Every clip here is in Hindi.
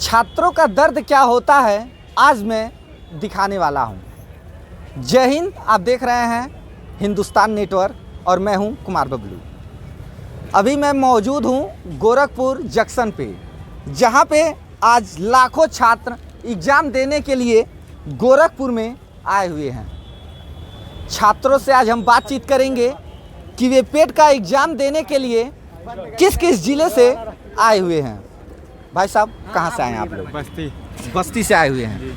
छात्रों का दर्द क्या होता है आज मैं दिखाने वाला हूं। जय हिंद, आप देख रहे हैं हिंदुस्तान नेटवर्क और मैं हूं कुमार बबलू। अभी मैं मौजूद हूं गोरखपुर जंक्शन पे, जहां पे आज लाखों छात्र एग्ज़ाम देने के लिए गोरखपुर में आए हुए हैं। छात्रों से आज हम बातचीत करेंगे कि वे पेट का एग्ज़ाम देने के लिए किस किस ज़िले से आए हुए हैं। भाई साहब, कहाँ से आए हैं आप लोग? बस्ती से आए हुए हैं।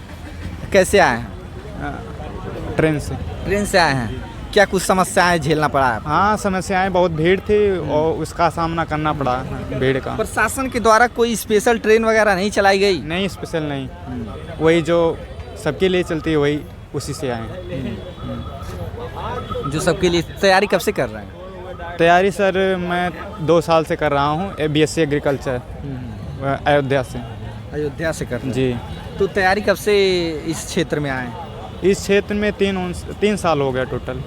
कैसे आए हैं? ट्रेन से आए हैं। क्या कुछ समस्याएं झेलना पड़ा है? हाँ, समस्याएं बहुत भीड़ थी और उसका सामना करना पड़ा भीड़ का। प्रशासन के द्वारा कोई स्पेशल ट्रेन वगैरह नहीं चलाई गई? नहीं, स्पेशल नहीं, वही जो सबके लिए चलती है वही, उसी से आए। जो सबके लिए तैयारी कब से कर रहे हैं? तैयारी सर मैं 2 साल से कर रहा हूँ, BSc एग्रीकल्चर अयोध्या से। अयोध्या से कर रहे हैं। जी। तो तैयारी कब से इस क्षेत्र में आए? इस क्षेत्र में 3 साल हो गया टोटल।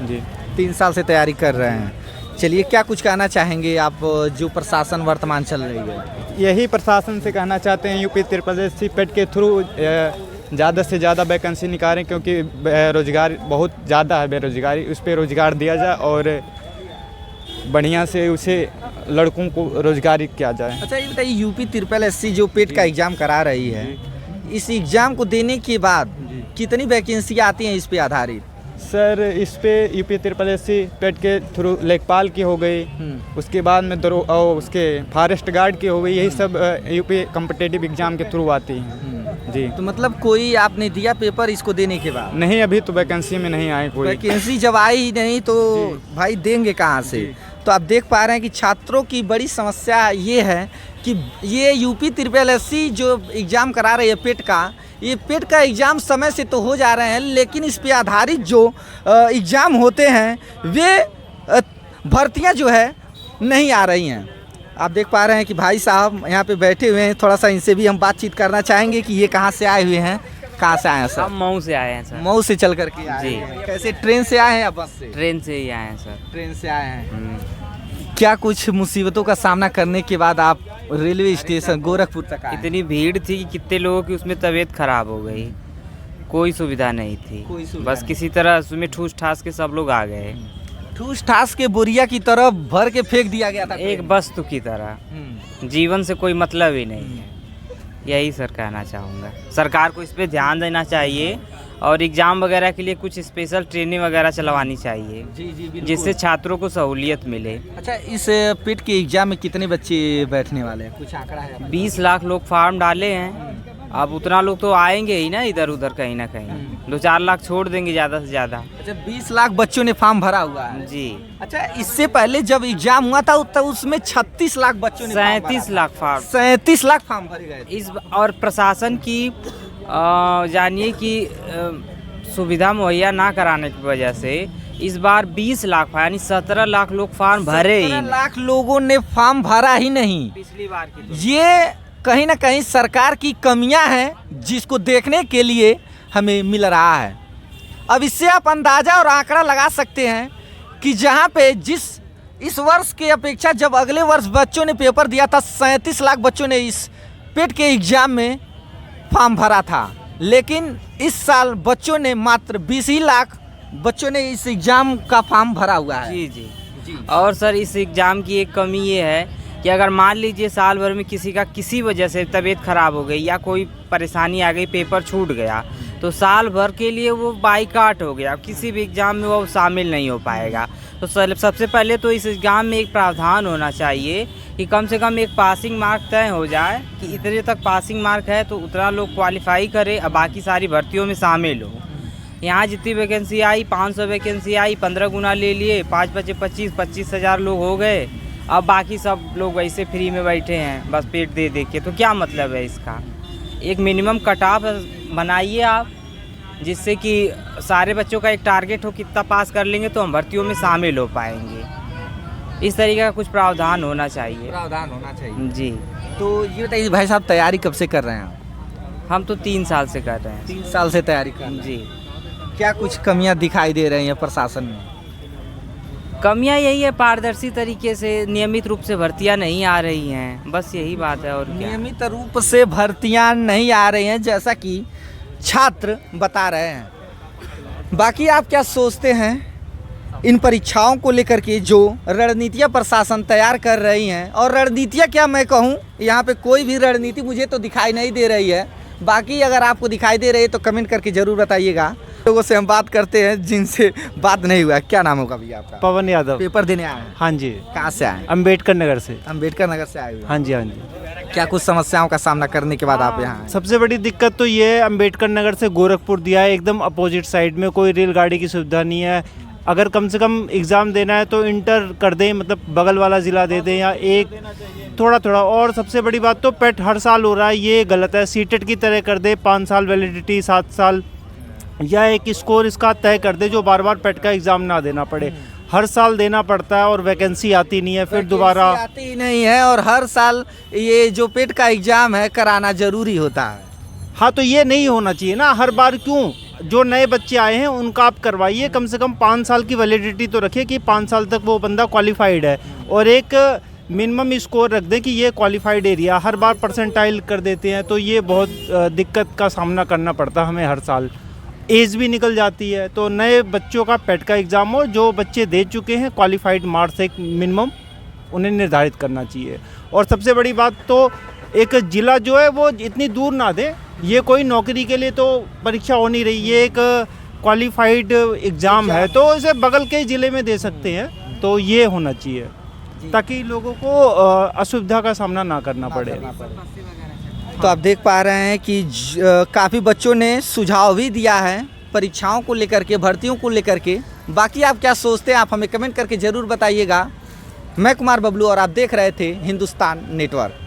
जी, 3 साल से तैयारी कर रहे हैं। चलिए, क्या कुछ कहना चाहेंगे आप जो प्रशासन वर्तमान चल रही है? यही प्रशासन से कहना चाहते हैं यूपी त्रिपल पेट के थ्रू ज़्यादा से ज़्यादा वैकेंसी निकालें, क्योंकि बेरोजगार बहुत ज़्यादा है। बेरोजगारी, उस पर रोज़गार दिया जाए और बढ़िया से उसे लड़कों को रोजगारी किया जाए। अच्छा, ये बताइए, यूपी SSC जो पेट का एग्ज़ाम करा रही है, इस एग्ज़ाम को देने के बाद कितनी वैकेंसी आती हैं इस पे आधारित? सर, इस पे यूपी SSC पेट के थ्रू लेखपाल की हो गई, उसके बाद में उसके फॉरेस्ट गार्ड की हो गई। यही सब यूपी कॉम्पिटिटिव एग्ज़ाम के थ्रू आती हैं। जी। तो मतलब कोई आपने दिया पेपर इसको देने के बाद? नहीं, अभी तो वैकेंसी में नहीं आई कोई। वैकेंसी जब आई ही नहीं तो भाई देंगे कहाँ से? तो आप देख पा रहे हैं कि छात्रों की बड़ी समस्या ये है कि ये यूपी SSC जो एग्ज़ाम करा रही है पेट का, ये पेट का एग्ज़ाम समय से तो हो जा रहे हैं, लेकिन इस पे आधारित जो एग्ज़ाम होते हैं वे भर्तियां जो है नहीं आ रही हैं। आप देख पा रहे हैं कि भाई साहब यहाँ पे बैठे हुए हैं। थोड़ा सा इनसे भी हम बातचीत करना चाहेंगे कि ये कहाँ से आए हुए हैं। कहाँ से आए हैं सर? हम मऊ से आए हैं सर। मऊ से चल करके आए जी। हैं। कैसे, ट्रेन से आए हैं या बस से? ट्रेन से ही आए हैं सर। ट्रेन से आए हैं। क्या कुछ मुसीबतों का सामना करने के बाद आप रेलवे स्टेशन गोरखपुर तक आए? इतनी भीड़ थी कि कितने लोगों की उसमें तबीयत खराब हो गई। कोई सुविधा नहीं थी। बस किसी तरह उसमें ठूस ठास के सब लोग आ गए। ठूस ठास के बोरिया की तरफ भर के फेंक दिया गया था एक वस्तु की तरह। जीवन से कोई मतलब ही नहीं है। यही सर कहना चाहूँगा। सरकार को इस पे ध्यान देना चाहिए और एग्ज़ाम वगैरह के लिए कुछ स्पेशल ट्रेनिंग वगैरह चलवानी चाहिए। जी, जिससे छात्रों को सहूलियत मिले। अच्छा, इस पेट के एग्जाम में कितने बच्चे बैठने वाले हैं? कुछ आंकड़ा है? 20 लाख लोग फार्म डाले हैं। अब उतना लोग तो आएंगे ही ना, इधर उधर कहीं ना कहीं 2-4 लाख छोड़ देंगे ज़्यादा से ज़्यादा। अच्छा, 20 लाख बच्चों ने फॉर्म भरा हुआ है? जी। अच्छा, इससे पहले जब एग्जाम हुआ था तो उसमें 36 लाख बच्चों ने 37 लाख फार्म 37 लाख फॉर्म भरे गए थे। इस और प्रशासन की जानिए कि सुविधा मुहैया ना कराने की वजह से इस बार 20 लाख यानी 17 लाख लोग फार्म भरे ही 17 लाख लोगों ने फॉर्म भरा ही नहीं। पिछली बार की ये कहीं ना कहीं सरकार की कमियां हैं जिसको देखने के लिए हमें मिल रहा है। अब इससे आप अंदाज़ा और आंकड़ा लगा सकते हैं कि जहां पे इस वर्ष के अपेक्षा जब अगले वर्ष बच्चों ने पेपर दिया था, 37 लाख बच्चों ने इस पेट के एग्ज़ाम में फॉर्म भरा था, लेकिन इस साल बच्चों ने मात्र 20 ही लाख बच्चों ने इस एग्ज़ाम का फॉर्म भरा हुआ है। जी। और सर, इस एग्ज़ाम की एक कमी ये है कि अगर मान लीजिए साल भर में किसी का किसी वजह से तबीयत खराब हो गई या कोई परेशानी आ गई, पेपर छूट गया, तो साल भर के लिए वो बाइकाट हो गया, किसी भी एग्ज़ाम में वो शामिल नहीं हो पाएगा। तो सबसे पहले तो इस एग्ज़ाम में एक प्रावधान होना चाहिए कि कम से कम एक पासिंग मार्क तय हो जाए कि इतने तक पासिंग मार्क है तो उतना लोग क्वालिफाई करे और बाकी सारी भर्तियों में शामिल हो। यहाँ जितनी वैकेंसी आई, 500 वैकेंसी आई, 15 गुना ले लिए, 5 बचे 25 हज़ार लोग हो गए। अब बाकी सब लोग वैसे फ्री में बैठे हैं बस पेट दे के। तो क्या मतलब है इसका? एक मिनिमम कट ऑफ बनाइए आप, जिससे कि सारे बच्चों का एक टारगेट हो, कितना पास कर लेंगे तो हम भर्तियों में शामिल हो पाएंगे। इस तरीके का कुछ प्रावधान होना चाहिए। जी। तो ये बताइए भाई साहब, तैयारी कब से कर रहे हैं आप? हम तो 3 साल से कर रहे हैं। 3 साल से तैयारी कर रहे हैं। जी। क्या कुछ कमियां दिखाई दे रही हैं प्रशासन में? कमियां यही है, पारदर्शी तरीके से नियमित रूप से भर्तियां नहीं आ रही हैं, बस यही बात है और क्या। नियमित रूप से भर्तियां नहीं आ रही हैं जैसा कि छात्र बता रहे हैं। बाकी आप क्या सोचते हैं इन परीक्षाओं को लेकर के जो रणनीतियां प्रशासन तैयार कर रही हैं? और रणनीतियां क्या मैं कहूं, यहाँ पे कोई भी रणनीति मुझे तो दिखाई नहीं दे रही है। बाकी अगर आपको दिखाई दे रही है तो कमेंट करके ज़रूर बताइएगा। लोगों से हम बात करते हैं जिनसे बात नहीं हुआ। क्या नाम होगा भैया आपका? पवन यादव। पेपर देने आए हैं? हाँ जी। कहाँ से आए? अंबेडकर नगर से। अंबेडकर नगर से आए हुए हैं। हाँ जी, हाँ जी। क्या कुछ समस्याओं का सामना करने के बाद आप यहाँ आए? सबसे बड़ी दिक्कत तो ये है, अंबेडकर नगर से गोरखपुर दिया है, एकदम अपोजिट साइड में, कोई रेलगाड़ी की सुविधा नहीं है। अगर कम से कम एग्ज़ाम देना है तो इंटर कर दें, मतलब बगल वाला ज़िला दे दें, या एक थोड़ा थोड़ा। और सबसे बड़ी बात तो पेट हर साल हो रहा है, ये गलत है। सीटेट की तरह कर दे, 5 साल वैलिडिटी, 7 साल, या एक स्कोर इसका तय कर दे जो बार बार पेट का एग्ज़ाम ना देना पड़े। हर साल देना पड़ता है और वैकेंसी आती नहीं है, फिर दोबारा आती ही नहीं है। और हर साल ये जो पेट का एग्ज़ाम है कराना ज़रूरी होता है। हाँ, तो ये नहीं होना चाहिए ना हर बार। क्यों? जो नए बच्चे आए हैं उनका आप करवाइए, कम से कम 5 साल की वैलिडिटी तो रखिए कि 5 साल तक वो बंदा क्वालिफाइड है, और एक मिनिमम स्कोर रख दें कि ये क्वालिफाइड एरिया। हर बार परसेंटाइल कर देते हैं तो ये बहुत दिक्कत का सामना करना पड़ता है हमें हर साल। एज भी निकल जाती है, तो नए बच्चों का पेट का एग्ज़ाम हो, जो बच्चे दे चुके हैं क्वालिफाइड मार्क्स एक मिनिमम उन्हें निर्धारित करना चाहिए। और सबसे बड़ी बात तो एक ज़िला जो है वो इतनी दूर ना दे। ये कोई नौकरी के लिए तो परीक्षा हो नहीं रही, ये एक क्वालिफाइड एग्ज़ाम है, तो इसे बगल के ज़िले में दे सकते हैं। तो ये होना चाहिए ताकि लोगों को असुविधा का सामना ना करना पड़े। तो आप देख पा रहे हैं कि काफ़ी बच्चों ने सुझाव भी दिया है परीक्षाओं को लेकर के, भर्तियों को लेकर के। बाकी आप क्या सोचते हैं आप हमें कमेंट करके ज़रूर बताइएगा। मैं कुमार बबलू और आप देख रहे थे हिंदुस्तान नेटवर्क।